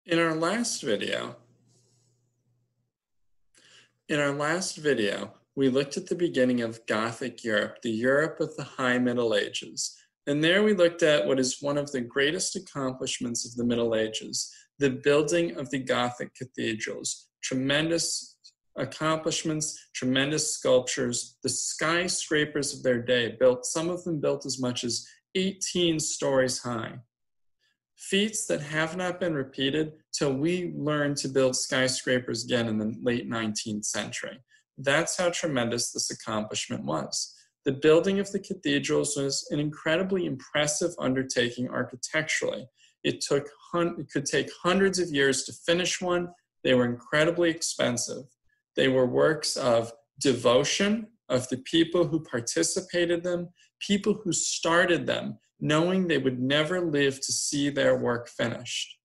In our last video, we looked at the beginning of Gothic Europe, the Europe of the High Middle Ages. And there we looked at what is one of the greatest accomplishments of the Middle Ages, the building of the Gothic cathedrals. Tremendous accomplishments, tremendous sculptures, the skyscrapers of their day, some of them built as much as 18 stories high. Feats that have not been repeated till we learned to build skyscrapers again in the late 19th century. That's how tremendous this accomplishment was. The building of the cathedrals was an incredibly impressive undertaking architecturally. It could take hundreds of years to finish one. They were incredibly expensive. They were works of devotion of the people who participated in them, people who started them, knowing they would never live to see their work finished.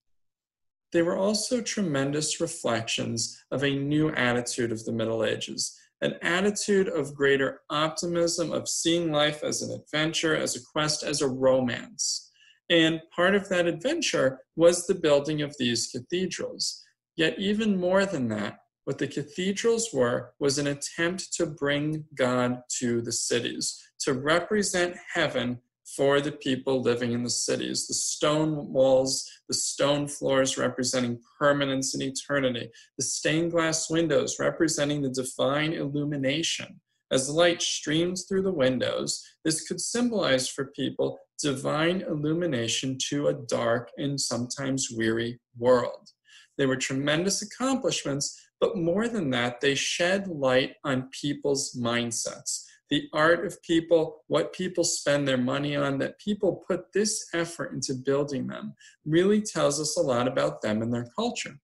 They were also tremendous reflections of a new attitude of the Middle Ages, an attitude of greater optimism, of seeing life as an adventure, as a quest, as a romance. And part of that adventure was the building of these cathedrals. Yet even more than that, what the cathedrals were was an attempt to bring God to the cities, to represent heaven for the people living in the cities. The stone walls, the stone floors representing permanence and eternity, the stained glass windows representing the divine illumination. As light streams through the windows, this could symbolize for people divine illumination to a dark and sometimes weary world. They were tremendous accomplishments, but more than that, they shed light on people's mindsets. The art of people, what people spend their money on, that people put this effort into building them, really tells us a lot about them and their culture.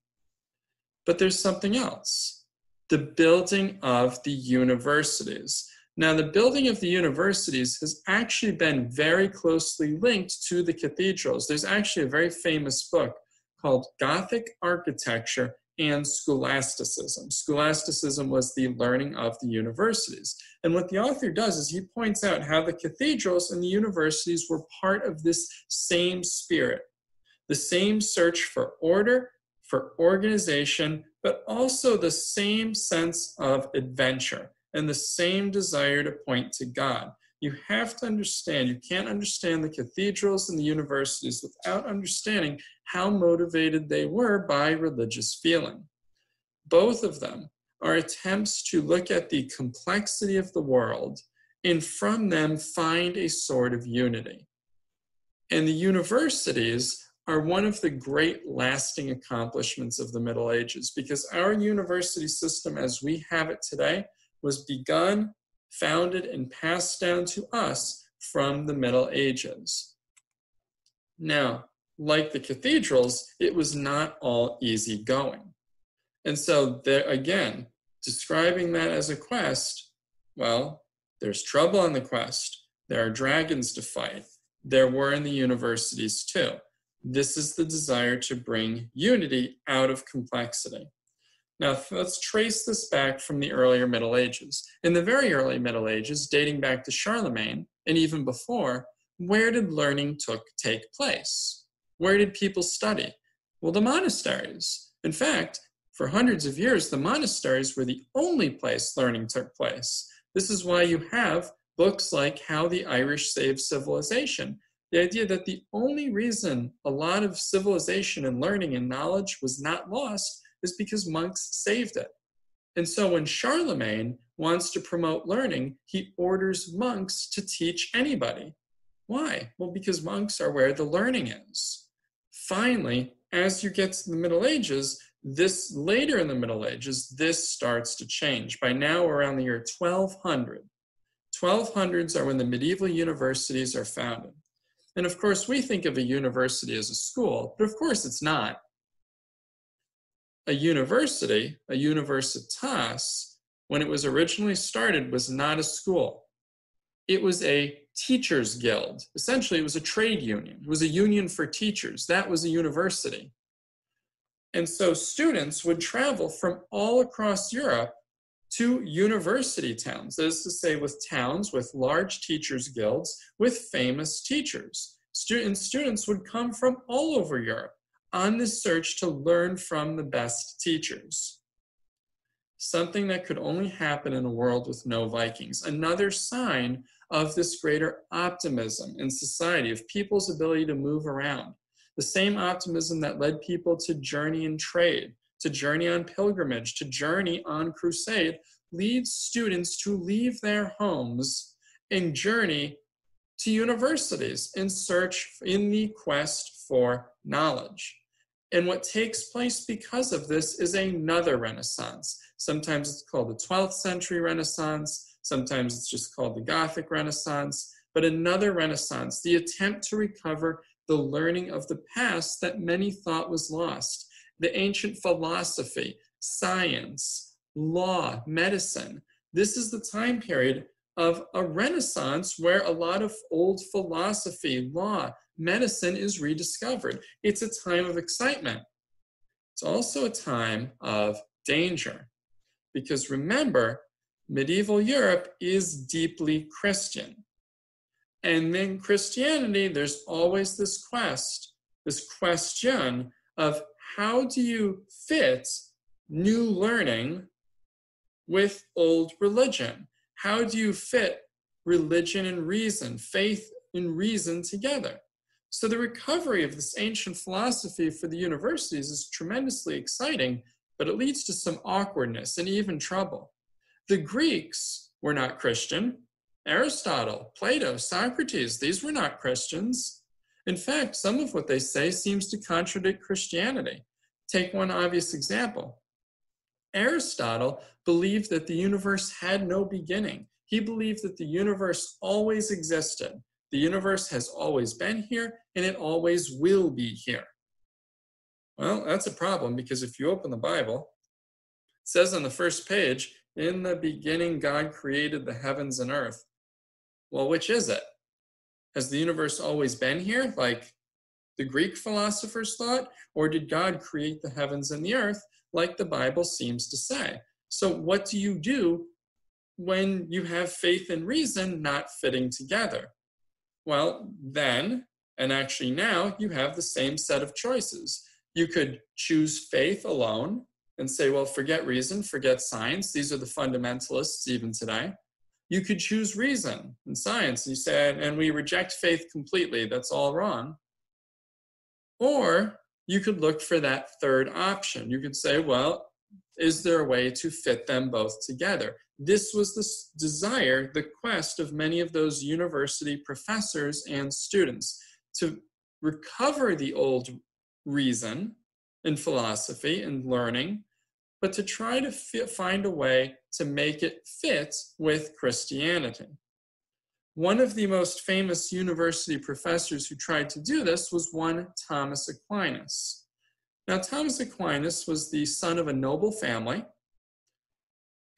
But there's something else, the building of the universities. Now, the building of the universities has actually been very closely linked to the cathedrals. There's actually a very famous book called Gothic Architecture and Scholasticism. Scholasticism was the learning of the universities. And what the author does is he points out how the cathedrals and the universities were part of this same spirit, the same search for order, for organization, but also the same sense of adventure and the same desire to point to God. You have to understand, you can't understand the cathedrals and the universities without understanding how motivated they were by religious feeling. Both of them are attempts to look at the complexity of the world and from them find a sort of unity. And the universities are one of the great lasting accomplishments of the Middle Ages, because our university system as we have it today was begun, founded, and passed down to us from the Middle Ages. Now, like the cathedrals, it was not all easy going. And so there again, describing that as a quest, well, there's trouble on the quest. There are dragons to fight. There were in the universities too. This is the desire to bring unity out of complexity. Now, let's trace this back from the earlier Middle Ages. In the very early Middle Ages, dating back to Charlemagne, and even before, where did learning take place? Where did people study? Well, the monasteries. In fact, for hundreds of years, the monasteries were the only place learning took place. This is why you have books like How the Irish Saved Civilization. The idea that the only reason a lot of civilization and learning and knowledge was not lost is because monks saved it. And so when Charlemagne wants to promote learning, he orders monks to teach anybody. Why? Well, because monks are where the learning is. Finally, as you get to the Middle Ages, later in the Middle Ages, this starts to change. By now, we're around the year 1200. 1200s are when the medieval universities are founded. And of course, we think of a university as a school, but of course it's not. A university, a universitas, when it was originally started, was not a school. It was a teachers' guild. Essentially, it was a trade union. It was a union for teachers. That was a university. And so students would travel from all across Europe to university towns, that is to say, with towns with large teachers' guilds with famous teachers. Students would come from all over Europe. on this search to learn from the best teachers. Something that could only happen in a world with no Vikings. Another sign of this greater optimism in society, of people's ability to move around. The same optimism that led people to journey and trade, to journey on pilgrimage, to journey on crusade, leads students to leave their homes and journey to universities in the quest for knowledge. And what takes place because of this is another Renaissance. Sometimes it's called the 12th century Renaissance. Sometimes it's just called the Gothic Renaissance. But another Renaissance, the attempt to recover the learning of the past that many thought was lost. The ancient philosophy, science, law, medicine. This is the time period of a Renaissance where a lot of old philosophy, law, medicine is rediscovered. It's a time of excitement. It's also a time of danger. Because remember, medieval Europe is deeply Christian. And in Christianity, there's always this question of how do you fit new learning with old religion? How do you fit religion and reason, faith and reason together? So the recovery of this ancient philosophy for the universities is tremendously exciting, but it leads to some awkwardness and even trouble. The Greeks were not Christian. Aristotle, Plato, Socrates, these were not Christians. In fact, some of what they say seems to contradict Christianity. Take one obvious example. Aristotle believed that the universe had no beginning. He believed that the universe always existed. The universe has always been here, and it always will be here. Well, that's a problem, because if you open the Bible, it says on the first page, in the beginning God created the heavens and earth. Well, which is it? Has the universe always been here, like the Greek philosophers thought? Or did God create the heavens and the earth, like the Bible seems to say? So what do you do when you have faith and reason not fitting together? Well, then, and actually now, you have the same set of choices. You could choose faith alone and say, well, forget reason, forget science. These are the fundamentalists even today. You could choose reason and science, and you say, and we reject faith completely. That's all wrong. Or you could look for that third option. You could say, well, is there a way to fit them both together? This was the desire, the quest of many of those university professors and students, to recover the old reason in philosophy and learning, but to try to find a way to make it fit with Christianity. One of the most famous university professors who tried to do this was one Thomas Aquinas. Now, Thomas Aquinas was the son of a noble family.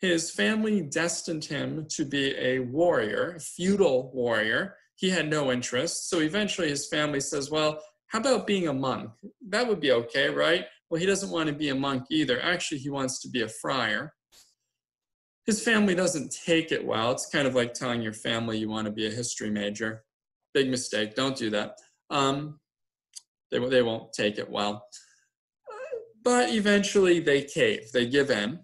His family destined him to be a warrior, a feudal warrior. He had no interest, so eventually his family says, well, how about being a monk? That would be okay, right? Well, he doesn't want to be a monk either. Actually, he wants to be a friar. His family doesn't take it well. It's kind of like telling your family you want to be a history major. Big mistake. Don't do that. They won't take it well. But eventually they cave. They give in.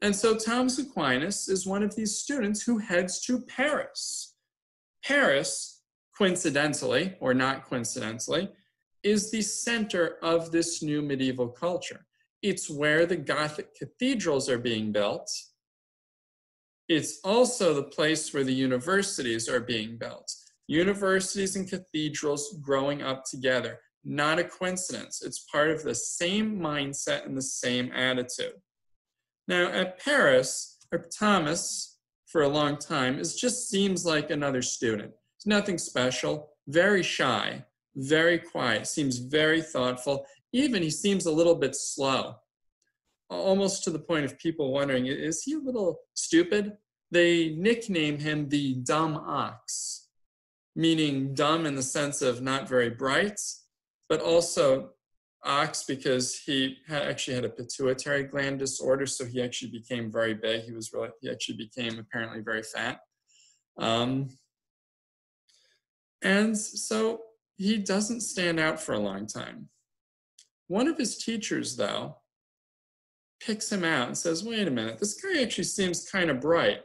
And so Thomas Aquinas is one of these students who heads to Paris. Paris, coincidentally, or not coincidentally, is the center of this new medieval culture. It's where the Gothic cathedrals are being built. It's also the place where the universities are being built. Universities and cathedrals growing up together. Not a coincidence. It's part of the same mindset and the same attitude. Now, at Paris, Thomas, for a long time, just seems like another student. It's nothing special, very shy, very quiet, seems very thoughtful. Even he seems a little bit slow, almost to the point of people wondering, is he a little stupid? They nickname him the dumb ox, meaning dumb in the sense of not very bright, but also ox because he actually had a pituitary gland disorder, so he actually became very big. He actually became apparently very fat. And so he doesn't stand out for a long time. One of his teachers, though, picks him out and says, wait a minute, this guy actually seems kind of bright.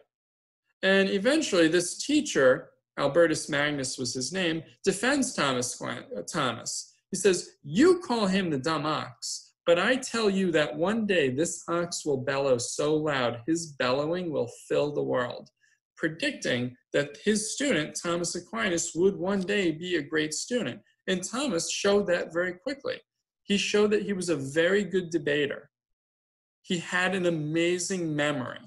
And eventually this teacher, Albertus Magnus was his name, defends Thomas. He says, you call him the dumb ox, but I tell you that one day this ox will bellow so loud, his bellowing will fill the world, predicting that his student, Thomas Aquinas, would one day be a great student. And Thomas showed that very quickly. He showed that he was a very good debater. He had an amazing memory.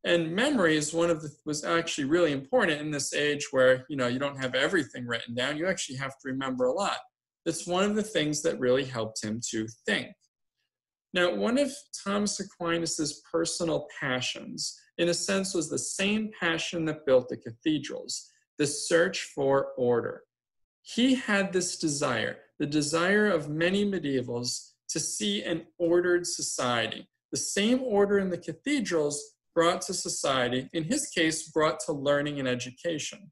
And memory is was actually really important in this age where, you don't have everything written down. You actually have to remember a lot. That's one of the things that really helped him to think. Now, one of Thomas Aquinas's personal passions, in a sense, was the same passion that built the cathedrals, the search for order. He had this desire, the desire of many medievals, to see an ordered society. The same order in the cathedrals brought to society, in his case, brought to learning and education.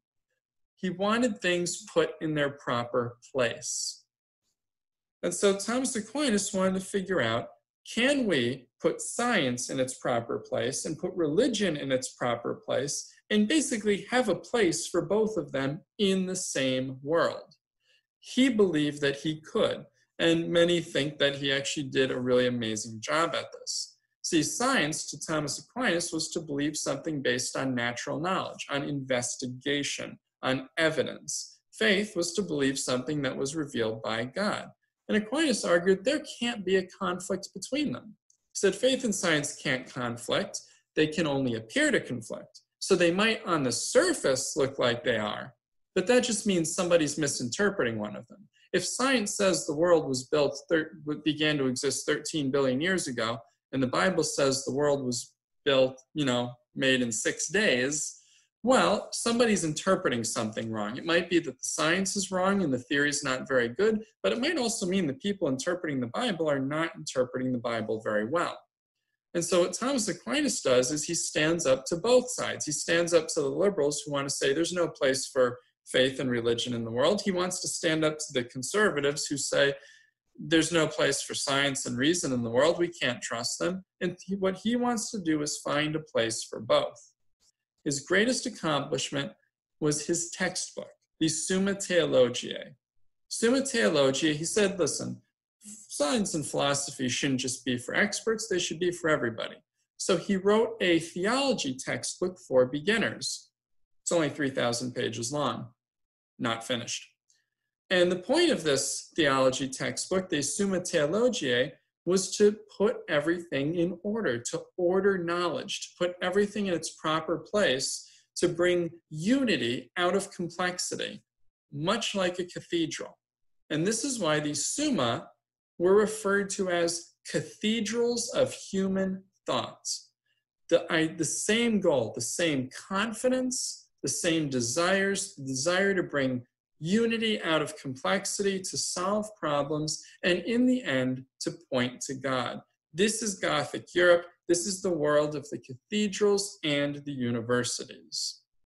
He wanted things put in their proper place. And so Thomas Aquinas wanted to figure out, can we put science in its proper place and put religion in its proper place and basically have a place for both of them in the same world? He believed that he could, and many think that he actually did a really amazing job at this. See, science to Thomas Aquinas was to believe something based on natural knowledge, on investigation, on evidence. Faith was to believe something that was revealed by God. And Aquinas argued there can't be a conflict between them. He said faith and science can't conflict. They can only appear to conflict. So they might on the surface look like they are, but that just means somebody's misinterpreting one of them. If science says the world was began to exist 13 billion years ago, and the Bible says the world was built, made in 6 days, well, somebody's interpreting something wrong. It might be that the science is wrong and the theory is not very good, but it might also mean the people interpreting the Bible are not interpreting the Bible very well. And so what Thomas Aquinas does is he stands up to both sides. He stands up to the liberals who want to say there's no place for faith and religion in the world. He wants to stand up to the conservatives who say there's no place for science and reason in the world. We can't trust them. And what he wants to do is find a place for both. His greatest accomplishment was his textbook, the Summa Theologiae. Summa Theologiae, he said, listen, science and philosophy shouldn't just be for experts, they should be for everybody. So he wrote a theology textbook for beginners. It's only 3,000 pages long, not finished. And the point of this theology textbook, the Summa Theologiae, was to put everything in order, to order knowledge, to put everything in its proper place, to bring unity out of complexity, much like a cathedral. And this is why these Summa were referred to as cathedrals of human thoughts. The same goal, the same confidence, the same desires, the desire to bring unity out of complexity, to solve problems, and in the end, to point to God. This is Gothic Europe. This is the world of the cathedrals and the universities.